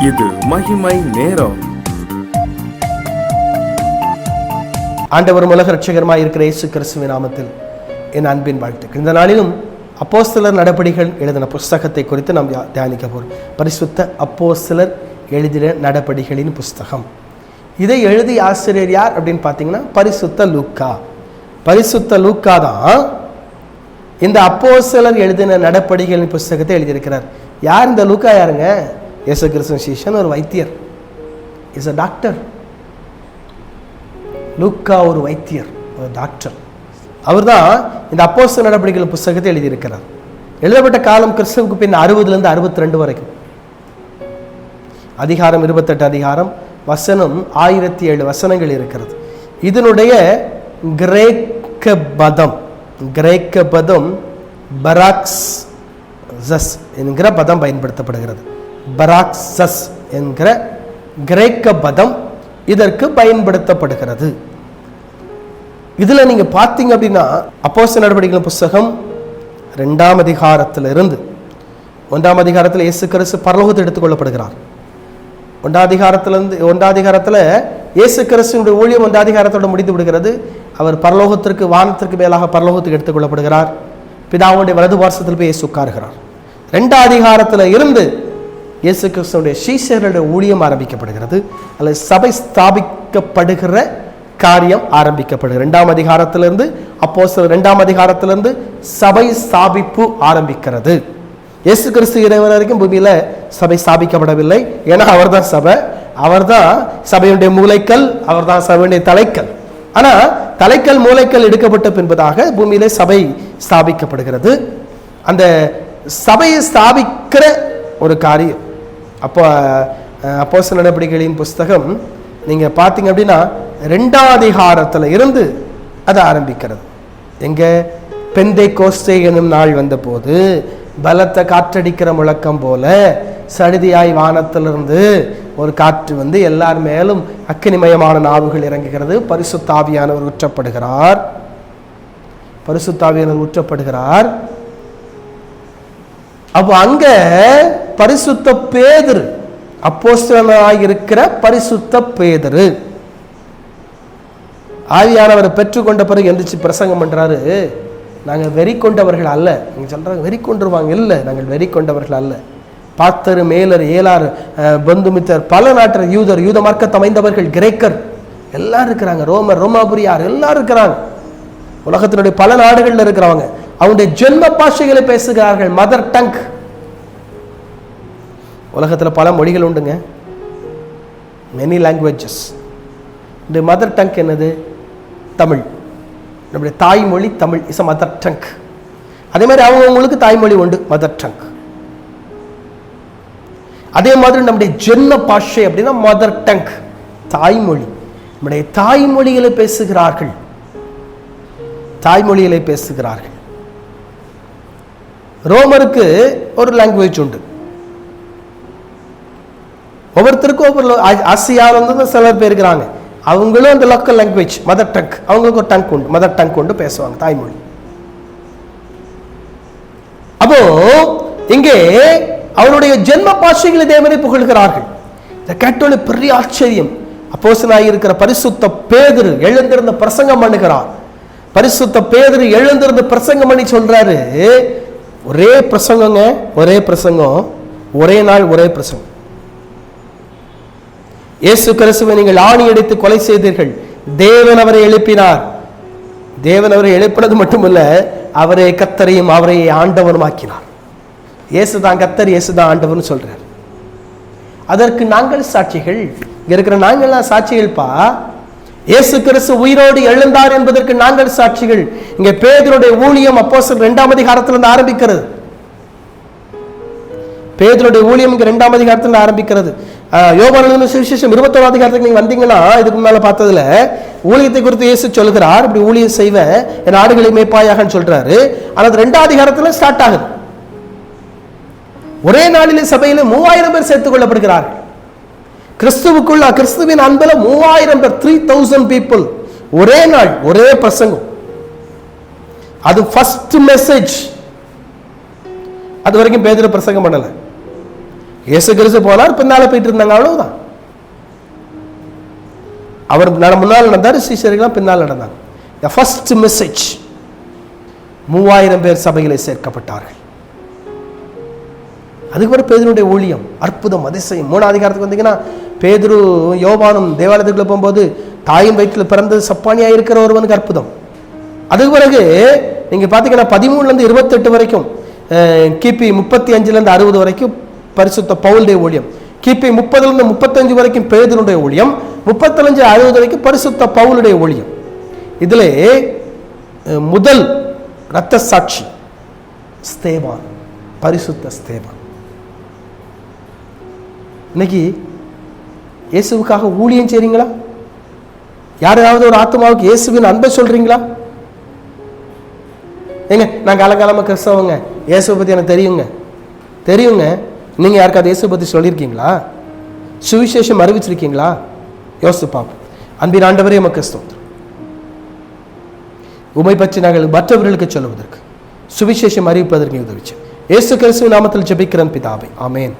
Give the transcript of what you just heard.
இது மகிமை நேரம். ஆண்டவரும் உலக ரட்சகருமாய் இருக்கிற இயேசு கிறிஸ்துவின் நாமத்தில் என் அன்பின் வாழ்த்துக்கள். இந்த நாளிலும் அப்போஸ்தலர் நடபடிகள் எழுதின புஸ்தகத்தை குறித்து நாம் தியானிக்க போகிறோம். பரிசுத்த அப்போஸ்தலர் எழுதின நடபடிகளின் புஸ்தகம். இதை எழுதிய ஆசிரியர் யார் அப்படின்னு பார்த்தீங்கன்னா பரிசுத்த லூக்கா. பரிசுத்த லூக்கா தான் இந்த அப்போஸ்தலர் எழுதின நடபடிகளின் புஸ்தகத்தை எழுதியிருக்கிறார். யார் இந்த லூக்கா? யாருங்க? இயேசு கிறிஸ்துவின் சீஷன், ஒரு வைத்தியர், இஸ் அ டாக்டர். லூக்கா ஒரு வைத்தியர், ஒரு டாக்டர். அவர் தான் இந்த அப்போஸ்தலர் நடபடிகள் புஸ்தகத்தை எழுதியிருக்கிறார். எழுதப்பட்ட காலம் கிறிஸ்துவுக்கு பின் 60 to 62 வரைக்கும். அதிகாரம் 28 அதிகாரம், வசனம் 1007 வசனங்கள் இருக்கிறது. இதனுடைய கிரேக்க பதம் பராக்ஸஸ் என்கிற பதம் பயன்படுத்தப்படுகிறது. பராக்ஸஸ் என்கிற கிரேக்க பதம் இதற்கு பயன்படுத்தப்படுகிறது. இதுல நீங்க பார்த்தீங்க அப்படின்னா அப்போஸ்தலர் நடபடிகள் புஸ்தகம் 2ஆம் அதிகாரத்திலிருந்து 1ஆம் அதிகாரத்தில் இயேசு கிறிஸ்து பரலோகத்தில் எடுத்துக்கொள்ளப்படுகிறார். 1ஆம் அதிகாரத்தில் இயேசு கிறிஸ்துவினுடைய ஊழியம் 1ஆம் அதிகாரத்தோடு முடிந்து விடுகிறது. அவர் பரலோகத்திற்கு, வானத்திற்கு மேலாக பரலோகத்துக்கு எடுத்துக்கொள்ளப்படுகிறார். பிதாவுடைய வலது பார்சத்தில் போய் இயேசு உட்காருகிறார். 2ஆம் அதிகாரத்தில் இருந்து இயேசு கிறிஸ்துவினுடைய சீஷர்களுடைய ஊழியம் ஆரம்பிக்கப்படுகிறது, அல்லது சபை ஸ்தாபிக்கப்படுகிற காரியம் ஆரம்பிக்கப்படுகிறது. 2ஆம் அதிகாரத்திலிருந்து அப்போஸ்தலர் 2ஆம் அதிகாரத்திலிருந்து சபை ஸ்தாபிப்பு ஆரம்பிக்கிறது. இயேசு கிறிஸ்து இறைவன் வரைக்கும் பூமியில சபை ஸ்தாபிக்கப்படவில்லை. ஏன்னா அவர் தான் சபை, அவர் தான் சபையுடைய மூலைக்கல், அவர் தான் சபையுடைய தலைக்கல். ஆனா தலைக்கல் மூலைக்கல் எடுக்கப்பட்ட பின்பதாக பூமியிலே சபை ஸ்தாபிக்கப்படுகிறது. அந்த சபையை ஸ்தாபிக்கிற ஒரு காரியம் அப்போ அப்போஸ்தலர் நடபடிகளின் புஸ்தகம் நீங்க பார்த்தீங்க அப்படின்னா 2ஆம் அதிகாரத்துல இருந்து அது ஆரம்பிக்கிறது. எங்க பெந்தைக்கோஸ்தே எனும் நாள் வந்த போது பலத்த காற்றடிக்கிற முழக்கம் போல சடுதியாய் வானத்திலிருந்து ஒரு காற்று வந்து எல்லார் மேலும் அக்கினிமயமான நாவுகள் இறங்குகிறது. பரிசுத்த ஆவியானவர் ஊற்றப்படுகிறார். அப்போ அங்க பரிசுத்த பேதுரு, அப்போஸ்தலனாய் இருக்கிற பரிசுத்த பேதுரு ஆவியானவரை பெற்றுக்கொண்ட பிறகு எந்திரிச்சு பிரசங்கம் பண்றாரு. நாங்கள் வெறி கொண்டவர்கள் அல்ல. நீங்க சொல்றாங்க வெறி கொண்டுருவாங்க. இல்லை, நாங்கள் வெறி கொண்டவர்கள் அல்ல. பாத்தரு, மேலர், ஏலார், பந்துமித்தர், பல நாட்டர், யூதர், யூத மார்க்கத்தை அமைந்தவர்கள், கிரேக்கர் எல்லாரும் இருக்கிறாங்க. ரோமர், ரோமாபுரியார் எல்லாரும் இருக்கிறாங்க. உலகத்தினுடைய பல நாடுகள்ல இருக்கிறவங்க அவங்களுடைய ஜென்ம பாஷைகளை பேசுகிறார்கள். Mother tongue. உலகத்தில் பல மொழிகள் உண்டுங்க, மெனி லாங்குவேஜஸ். இந்த மதர் டங் என்னது? தமிழ். நம்முடைய தாய்மொழி Tamil is a mother tongue. அதே மாதிரி அவங்களுக்கு தாய்மொழி உண்டு, மதர் டங். அதே மாதிரி நம்முடைய ஜென்ம பாஷை அப்படின்னா மதர் டங், தாய்மொழி. நம்முடைய தாய்மொழிகளை பேசுகிறார்கள். ரோமருக்கு ஒரு லாங்குவேஜ் உண்டு. ஒவ்வொருத்தருக்கும் ஒவ்வொரு ஆசியாவில் வந்து சிலர் பேர் இருக்கிறாங்க. அவங்களும் அந்த லோக்கல் லாங்குவேஜ் மதர் டங், அவங்களுக்கு ஒரு டங் உண்டு, மதர் டங் கொண்டு பேசுவாங்க, தாய்மொழி. அப்போ இங்கே அவருடைய ஜென்ம பாஷைகளை தேவனை புகழ்கிறார்கள். இதை கேட்டோன்னு பெரிய ஆச்சரியம். அப்போஸ்தலனாய் இருக்கிற பரிசுத்த பேதுரு எழுந்திருந்த பிரசங்கம் பண்ணுகிறார். பரிசுத்த பேதுரு எழுந்திருந்த பிரசங்கம் பண்ணி சொல்றாரு, ஒரே பிரசங்கம், ஒரே நாள் ஒரே பிரசங்கம். இயேசு கிறிஸ்துவை நீங்கள் ஆணி அடித்து கொலை செய்தீர்கள், தேவன் அவரை எழுப்பினார். தேவன் அவரை எழுப்பினது மட்டுமல்ல, அவரை கர்த்தரையும் அவரை ஆண்டவரும் ஆக்கினார். இயேசுதான் கர்த்தர், இயேசுதான் ஆண்டவர்னு சொல்றார். அதற்கு நாங்கள் சாட்சிகள். இங்க இருக்கிற நாங்கள்லாம் சாட்சிகள்பா. இயேசு கிறிஸ்து உயிரோடு எழுந்தார் என்பதற்கு நாங்கள் சாட்சிகள். இங்க பேதுருடைய ஊழியம் அப்போஸ்தலர் 2ஆம் அதிகாரத்திலிருந்து ஆரம்பிக்கிறது. பேதுருடைய ஊழியம் இங்க 2ஆம் அதிகாரத்தில் ஆரம்பிக்கிறது. யோவான் எழுதின சுவிசேஷம் 21ஆம் அதிகாரத்துக்கு நீங்க வந்தீங்கன்னா இதுக்கு முன்னால பார்த்ததுல ஊழியத்தை குறித்து இயேசு சொல்கிறார். இப்படி ஊழியம் செய்வ என் ஆடுகளை மேய்ப்பாயாகன்னு சொல்றாரு. ஆனால் 2ஆம் அதிகாரத்துல ஸ்டார்ட் ஆகுது. ஒரே நாளிலே சபையில 3000 பேர் சேர்த்துக் கொள்ளப்படுகிறார்கள். கிறிஸ்துவுக்குள்ள, கிறிஸ்துவின் அன்புல 3000 பேர், 3000 people. ஒரே நாள் ஒரே பிரசங்கம். அது ஃபர்ஸ்ட் மெசேஜ். அது வரைக்கும் பேதுரு பிரசங்கம் பண்ணல. இயேசு கிறிஸ்து போனார், பின்னால போயிட்டு இருந்தாங்க, அவ்வளவுதான். அவர் முன்னால் நடந்தார், சீஷர்கள்லாம் பின்னால் நடந்தாங்க. ஃபர்ஸ்ட் மெசேஜ் 3000 பேர் சபையிலே சேர்க்கப்பட்டார்கள். அதுக்கப்புறம் பேதுருடைய ஊழியம், அற்புதம், அதிசயம். 3ஆம் அதிகாரத்துக்கு வந்தீங்கன்னா பேதுரு யோவானும் தேவாலயத்துக்குள்ள போகும்போது தாயின் வயிற்றில் பிறந்தது சப்பானியா இருக்கிற ஒருவனுக்கு அற்புதம். அதுக்கு பிறகு நீங்க பாத்தீங்கன்னா 13 28 வரைக்கும், கிபி 35 60 வரைக்கும் பரிசுத்த பவுலுடைய ஊழியம், கிபி 30 35 வரைக்கும் பேதுருடைய ஊழியம், 35 60 வரைக்கும் பரிசுத்த பவுலுடைய ஊழியம். இதிலே முதல் இரத்த சாட்சி ஸ்தேவான், பரிசுத்த ஸ்தேவான். இன்னைக்கு இயேசுவுக்காக ஊழியம் செய்றீங்களா? யாராவது ஒரு ஆத்மாவுக்கு இயேசுவின் அன்பை சொல்றீங்களா? ஏங்க, நான் காலகாலமாக கிறிஸ்தவங்க, இயேசுவை பற்றி எனக்கு தெரியுங்க. நீங்கள் யாருக்காவது இயேசுவை பற்றி சொல்லியிருக்கீங்களா? சுவிசேஷம் அறிவிச்சிருக்கீங்களா? யோசித்து பார்ப்போம். அன்பின் ஆண்டவரே, எமக்கு ஸ்தோத்திரம். உம்மை பற்றி நாங்கள் மற்றவர்களுக்கு சொல்லுவதற்கு, சுவிசேஷம் அறிவிப்பதற்கு உதவிச்சு இயேசு கிறிஸ்துவின் நாமத்தில் ஜெபிக்கிறேன் பிதாவே, ஆமென்.